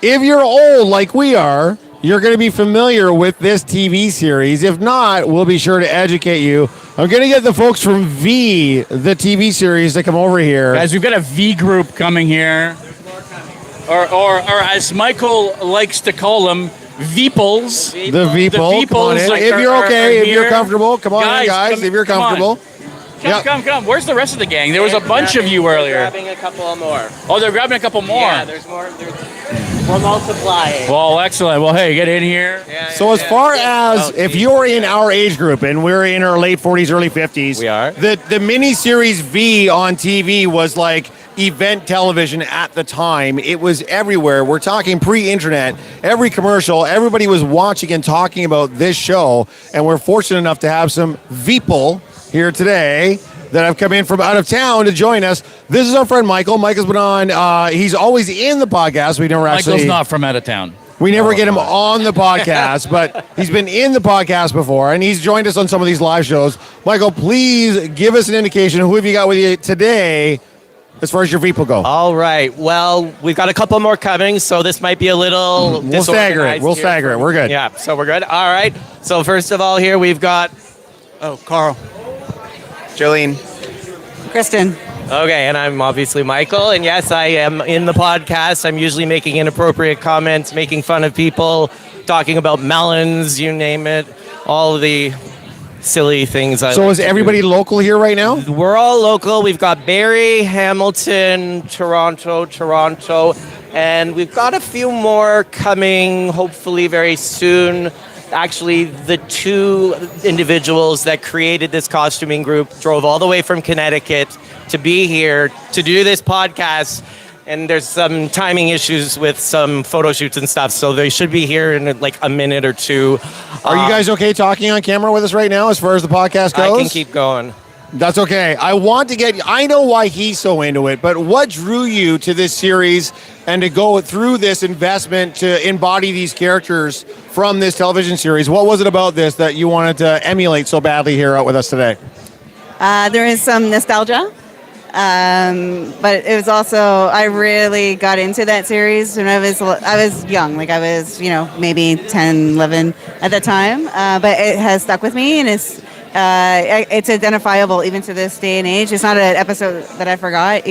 if you're old like we are, you're going to be familiar with this TV series. If not, we'll be sure to educate you. I'm going to get the folks from V, the TV series, to come over here. Guys, we've got a V group coming here. Or as Michael likes to call them, Veeples. The Veeple. Come on in. If you're okay, if you're comfortable, come on in, guys. If you're comfortable. Come. Where's the rest of the gang? There was a bunch of you earlier. They're grabbing a couple more. Oh, they're grabbing a couple more. Yeah, there's more. We're multiplying. Well, excellent. Well, hey, get in here. So as far as if you're in our age group, and we're in our late 40s, early 50s. We are. The mini-series V on TV was like event television at the time. It was everywhere. We're talking pre-internet. Every commercial, everybody was watching and talking about this show, and we're fortunate enough to have some Veeple here today that have come in from out of town to join us. This is our friend Michael. Michael's been on. He's always in the podcast. We never Michael's not from out of town. We never get him on the podcast, but he's been in the podcast before, and he's joined us on some of these live shows. Michael, please give us an indication. Who have you got with you today as far as your people go? All right. Well, we've got a couple more coming, so this might be a little We'll stagger it. We're good. Yeah, so we're good. All right. So first of all, here we've got... Oh, Carl. Jolene. Kristen. Okay, and I'm obviously Michael, and yes, I am in the podcast. I'm usually making inappropriate comments, making fun of people, talking about melons, you name it, all the silly things. So is everybody local here right now? We're all local. We've got Barrie, Hamilton, Toronto, and we've got a few more coming, hopefully very soon. Actually, the two individuals that created this costuming group drove all the way from Connecticut to be here to do this podcast. And there's some timing issues with some photo shoots and stuff, so they should be here in like a minute or two. Are you guys okay talking on camera with us right now as far as the podcast goes? I can keep going. That's okay. I know why he's so into it, but what drew you to this series and to go through this investment to embody these characters from this television series? What was it about this that you wanted to emulate so badly here out with us today? There is some nostalgia, but it was also, I really got into that series when I was young, like I was, maybe 10, 11 at the time, but it has stuck with me, and it's identifiable even to this day and age. It's not an episode that I forgot,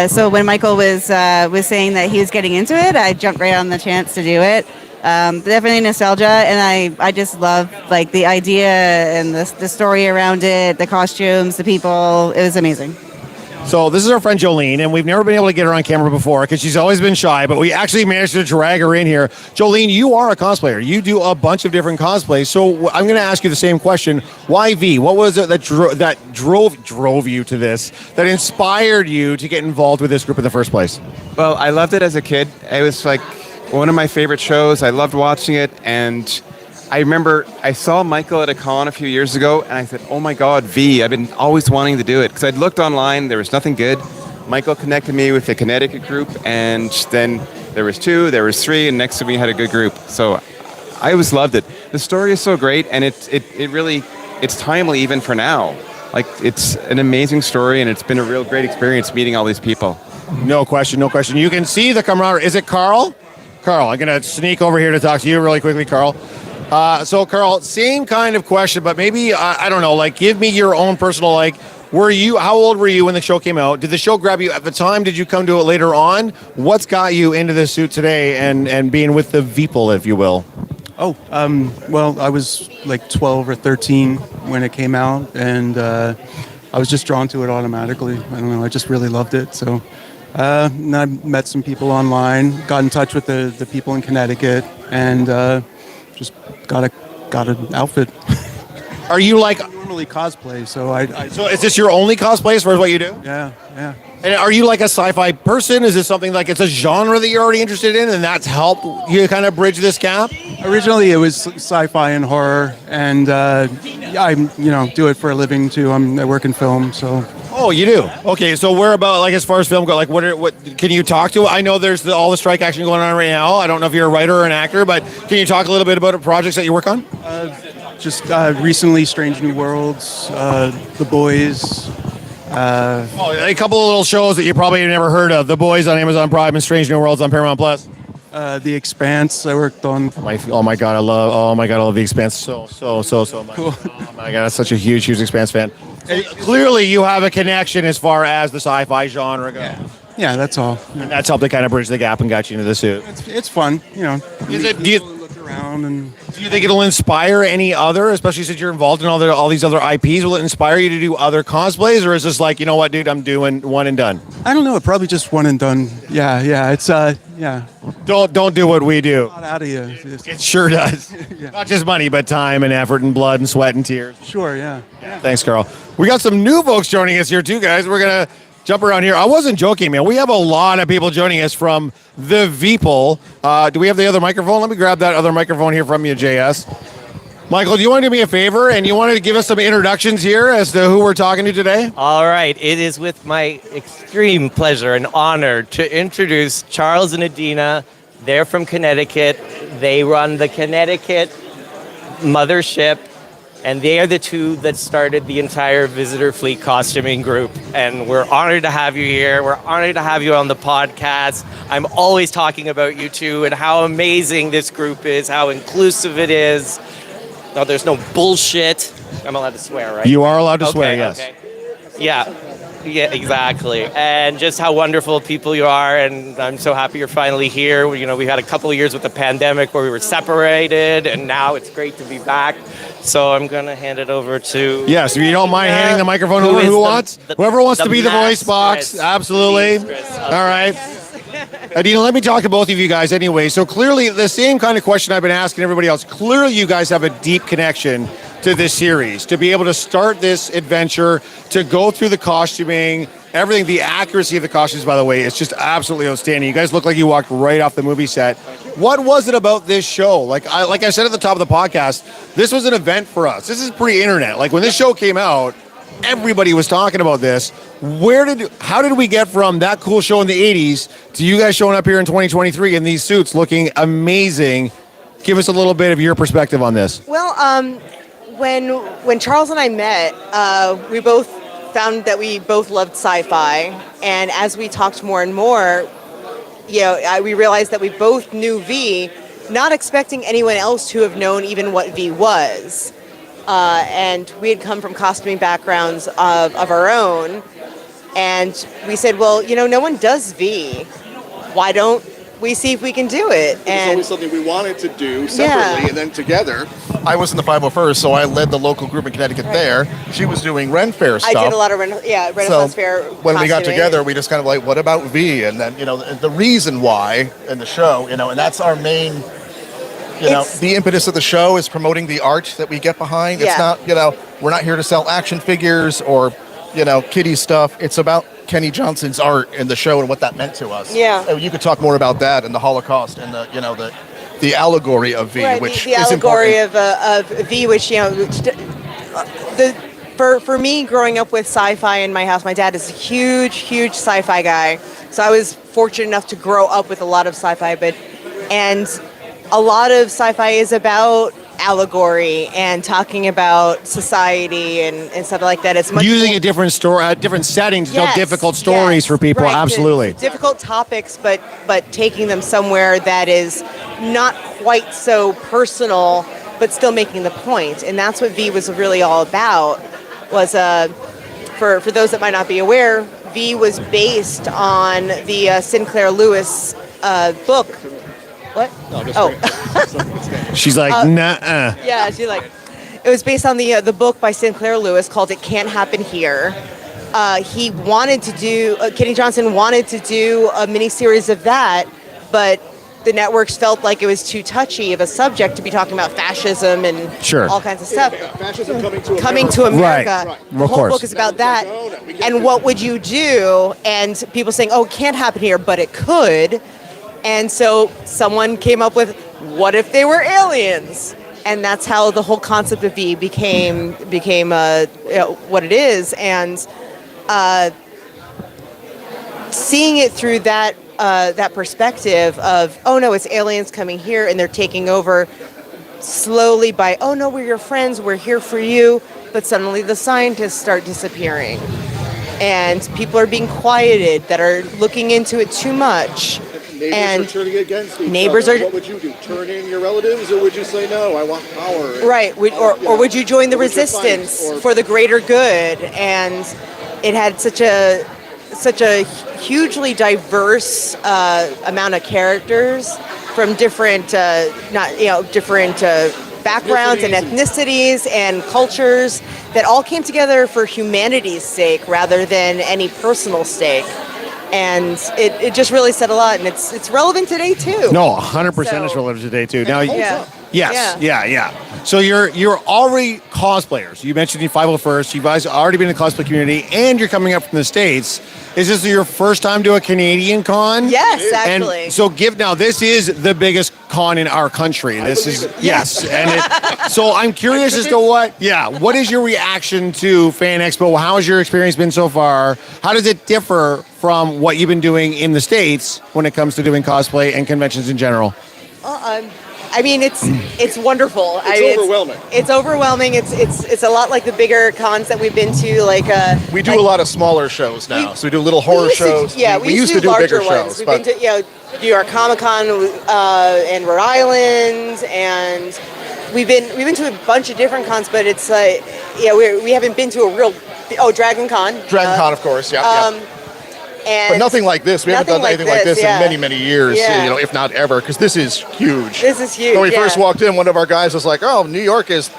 So when Michael was saying that he was getting into it, I jumped right on the chance to do it. Definitely nostalgia, and I just love like the idea and the story around it, the costumes, the people. It was amazing. So this is our friend Jolene, and we've never been able to get her on camera before because she's always been shy, but we actually managed to drag her in here. Jolene, you are a cosplayer. You do a bunch of different cosplays. So I'm going to ask you the same question. Why V? What was it that drove you to this, that inspired you to get involved with this group in the first place? Well, I loved it as a kid. It was like one of my favorite shows. I loved watching it, and I remember I saw Michael at a con a few years ago, and I said, oh my God, V, I've been always wanting to do it. Because I'd looked online, there was nothing good. Michael connected me with the Connecticut group, and then there was 2, there was 3, and next to me had a good group. So I always loved it. The story is so great, and it really, it's timely even for now. Like, it's an amazing story, and it's been a real great experience meeting all these people. No question. You can see the camaraderie. Is it Carl? Carl, I'm going to sneak over here to talk to you really quickly, Carl. So, Carl, same kind of question, but maybe, I don't know, like, give me your own personal, like, how old were you when the show came out? Did the show grab you at the time? Did you come to it later on? What's got you into this suit today and being with the Veeple, if you will? Well, I was like 12 or 13 when it came out, and I was just drawn to it automatically. I don't know, I just really loved it. So and I met some people online, got in touch with the people in Connecticut, and just got an outfit. Are you like... I normally cosplay, so I So is this your only cosplay as far as what you do? Yeah. And are you like a sci-fi person? Is this something like it's a genre that you're already interested in and that's helped you kind of bridge this gap? Originally it was sci-fi and horror, and I do it for a living too. I work in film, so... Oh, you do? Okay, so where about, like, as far as film go, like, what can you talk to? I know there's all the strike action going on right now. I don't know if you're a writer or an actor, but can you talk a little bit about projects that you work on? Just recently, Strange New Worlds, The Boys. A couple of little shows that you probably have never heard of. The Boys on Amazon Prime and Strange New Worlds on Paramount Plus. The Expanse. I worked on. Oh my god, I love The Expanse so much. Cool. Oh my god, I'm such a huge Expanse fan. Clearly, you have a connection as far as the sci-fi genre goes. Yeah, that's all. And that's helped to kind of bridge the gap and got you into the suit. It's fun, you know. Is it? Look around and. Do you think it'll inspire any other, especially since you're involved in all these other IPs? Will it inspire you to do other cosplays, or is this like, you know what, dude, I'm doing one and done? I don't know. Probably just one and done. Yeah. It's yeah. Don't do what we do. Not out of you. It sure does. Not just money, but time and effort and blood and sweat and tears. Sure. Yeah. Thanks, Carl. We got some new folks joining us here too, guys. We're gonna jump around here. I wasn't joking, man. We have a lot of people joining us from the Veeple. Do we have the other microphone? Let me grab that other microphone here from you, JS. Michael, do you want to do me a favor and you want to give us some introductions here as to who we're talking to today? All right. It is with my extreme pleasure and honor to introduce Charles and Adina. They're from Connecticut. They run the Connecticut mothership, and they are the two that started the entire Visitor Fleet costuming group. And we're honored to have you here. We're honored to have you on the podcast. I'm always talking about you two and how amazing this group is, how inclusive it is. No, there's no bullshit. I'm allowed to swear, right? You are allowed to swear, yes. Okay. Yeah, exactly. And just how wonderful people you are. And I'm so happy you're finally here. You know, we had a couple of years with the pandemic where we were separated, and now it's great to be back. So I'm going to hand it over to... Yes, if you don't mind handing the microphone over, whoever wants to be the voice box. Absolutely. All right. Adina, let me talk to both of you guys anyway. So clearly, the same kind of question I've been asking everybody else. Clearly, you guys have a deep connection to this series. To be able to start this adventure, to go through the costuming, everything, the accuracy of the costumes, by the way, is just absolutely outstanding. You guys look like you walked right off the movie set. What was it about this show? Like I said at the top of the podcast, this was an event for us. This is pre-internet. Like when this show came out, everybody was talking about this. How did we get from that cool show in the 80s to you guys showing up here in 2023 in these suits looking amazing? Give us a little bit of your perspective on this. Well, when Charles and I met, we both found that we both loved sci-fi, and as we talked more and more, we realized that we both knew V, not expecting anyone else to have known even what V was. And we had come from costuming backgrounds of our own, and we said, well, no one does V. Why don't we see if we can do it? And it's always something we wanted to do separately, and then together. I was in the 501st, so I led the local group in Connecticut there. She was doing Ren Fair stuff. I did a lot of Renaissance Fair when we got together, we just kind of like, what about V? And then, the reason why in the show, and that's our main... the impetus of the show is promoting the art that we get behind. It's not, we're not here to sell action figures or, kiddie stuff. It's about Kenny Johnson's art in the show and what that meant to us. Yeah. You could talk more about that and the Holocaust and the allegory of V, right, which the is allegory important. of V, which for me growing up with sci-fi in my house, my dad is a huge sci-fi guy. So I was fortunate enough to grow up with a lot of sci-fi, and a lot of sci-fi is about allegory and talking about society and stuff like that. It's much using a different story, different settings to tell difficult stories for people. Right, absolutely, difficult topics, but taking them somewhere that is not quite so personal, but still making the point. And that's what V was really all about. Was for those that might not be aware, V was based on the Sinclair Lewis book. What? No, she's like, nah. Yeah, she's like, it was based on the book by Sinclair Lewis called "It Can't Happen Here." He wanted to do, Kenny Johnson wanted to do a miniseries of that, but the networks felt like it was too touchy of a subject to be talking about fascism and all kinds of stuff. Fascism coming to America. Right. The whole book is about that. And what would you do? And people saying, "Oh, it can't happen here," but it could. And so someone came up with, what if they were aliens? And that's how the whole concept of V became what it is. And seeing it through that perspective of, oh no, it's aliens coming here and they're taking over slowly by, oh no, we're your friends, we're here for you. But suddenly the scientists start disappearing. And people are being quieted that are looking into it too much. Neighbors And are turning against each neighbors other. are- What would you do? Turn in your relatives, or would you say no? I want power. Right, or would you join the Or would you fight? resistance Or- for the greater good? And it had such a hugely diverse amount of characters from different different backgrounds and ethnicities and cultures that all came together for humanity's sake rather than any personal stake. And it just really said a lot, and it's relevant today too. No, 100% is So- relevant today too. Now, Yeah. yes, yeah. So you're already cosplayers. You mentioned you 501st. You guys already been in the cosplay community, and you're coming up from the States. Is this your first time to a Canadian con? Yes, actually. And so this is the biggest con in our country. This is yes, and so I'm curious as to what is your reaction to FanExpo? How has your experience been so far? How does it differ from what you've been doing in the States when it comes to doing cosplay and conventions in general? I mean, it's wonderful. It's overwhelming. It's overwhelming. It's a lot like the bigger cons that we've been to. We do a lot of smaller shows now. So we do little horror shows. We used to do bigger larger ones. shows. We've But been to New York Comic Con in Rhode Island, and we've been to a bunch of different cons. But it's we haven't been to a real Dragon Con. Dragon Con, of course, yeah. And But nothing like this. We haven't done anything like this in many, many years, Yeah. if not ever, because this is huge. This is huge. When we yeah. first walked in, one of our guys was like, "Oh, New York is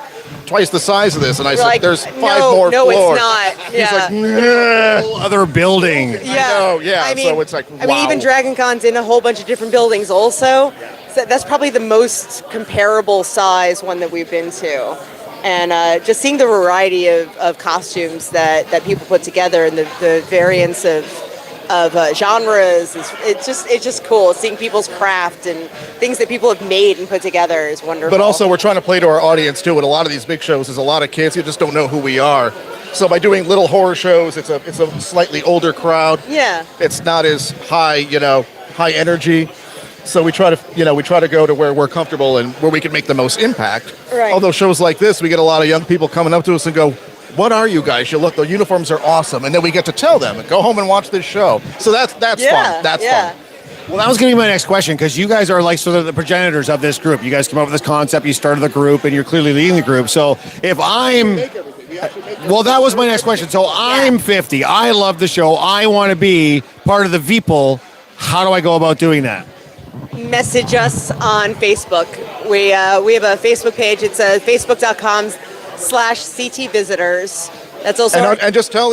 twice the size of this," and I We're said, like, "There's 5 no, more no, floors." it's not. Yeah. He's like, "Nah." Whole other building. Yeah. know, yeah, I mean, so it's like, I mean, wow. even Dragon Con's in a whole bunch of different buildings also. So that's probably the most comparable size one that we've been to. And just seeing the variety of costumes that people put together and the variance of genres, it's just cool. Seeing people's craft and things that people have made and put together is wonderful. But also, we're trying to play to our audience too. At a lot of these big shows, there's a lot of kids who just don't know who we are. So by doing little horror shows, it's a slightly older crowd. yeah. It's not as high, high energy. So we try to go to where we're comfortable and where we can make the most impact. Right. Although shows like this, we get a lot of young people coming up to us and go, "What are you guys? You look, the uniforms are awesome." And then we get to tell them, "Go home and watch this show." So that's Yeah, fun. That's yeah. fun. Well, that was going to be my next question, because you guys are like sort of the progenitors of this group. You guys came up with this concept, you started the group, and you're clearly leading the group. So if well, that was my next question. So I'm 50. I love the show. I want to be part of the Veeple. How do I go about doing that? Message us on Facebook. We have a Facebook page. It's facebook.com/CT visitors. That's also And just tell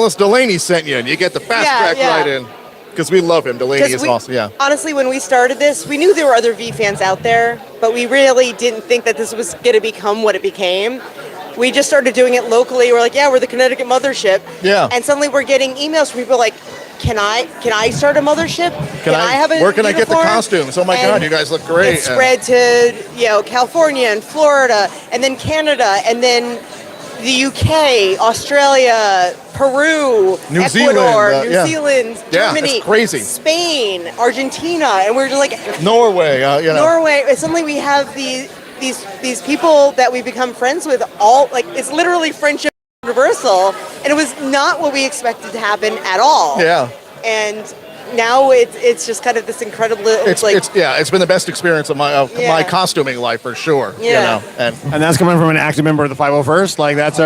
us Delaney sent you, and you get the fast track right in. Because we love him. Delaney is awesome. Yeah. Honestly, when we started this, we knew there were other V fans out there, but we really didn't think that this was going to become what it became. We just started doing it locally. We're like, yeah, we're the Connecticut mothership. Yeah. And suddenly we're getting emails from people like, can I start a mothership? Can I have a Where can I get the uniform?" costumes? Oh my And God, you guys look great. It spread to California and Florida, and then Canada, and then the UK, Australia, Peru, New Ecuador, Zealand, New yeah. Zealand, Yeah, Germany, it's crazy. Spain, Argentina, and we're just like Norway, Norway. And suddenly we have these people that we become friends with. All like it's literally friendship universal, and it was not what we expected to happen at all. Yeah. And now it's just kind of this incredible. It's been the best experience of my Yeah. costuming life for sure. Yeah. And And that's coming from an active member of the 501st. Like that's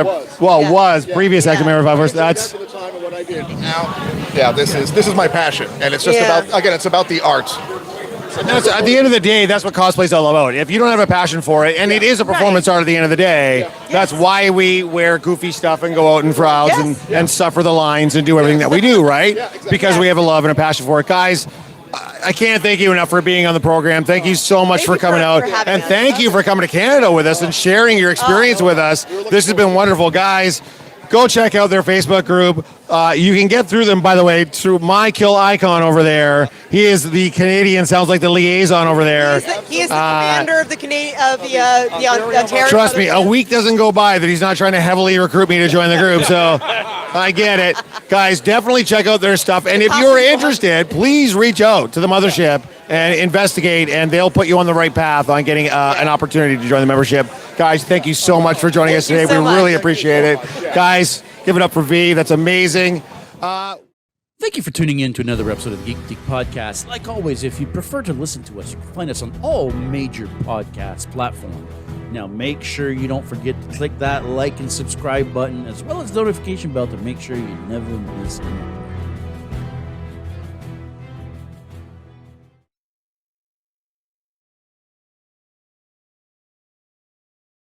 previous active member of 501st. That's at the time of what I did. Now, yeah, this is my passion, and it's just it's about the art. That's, at the end of the day, that's what cosplay is all about. If you don't have a passion for it, and it is a performance art at the end of the day, that's why we wear goofy stuff and go out in crowds and suffer the lines and do everything that we do, right? Because we have a love and a passion for it. Guys, I can't thank you enough for being on the program. Thank you so much for coming out. having And us. thank you for coming to Canada with us and sharing your experience with us. This has been wonderful. Guys, go check out their Facebook group. You can get through them, by the way, through my kill icon over there. He is the Canadian, sounds like the liaison over there. He is the commander of the Ontario. Trust me, a week doesn't go by that he's not trying to heavily recruit me to join the group. So I get it. Guys, definitely check out their stuff. And if you're interested, please reach out to the mothership and investigate, and they'll put you on the right path on getting an opportunity to join the membership. Guys, thank you so much for joining us today. so We much. really appreciate it. Guys, give it up for V. That's amazing. Thank you for tuning in to another episode of the Geek Podcast. Like always, if you prefer to listen to us, you can find us on all major podcast platforms. Now, make sure you don't forget to click that like and subscribe button, as well as the notification bell to make sure you never miss anything.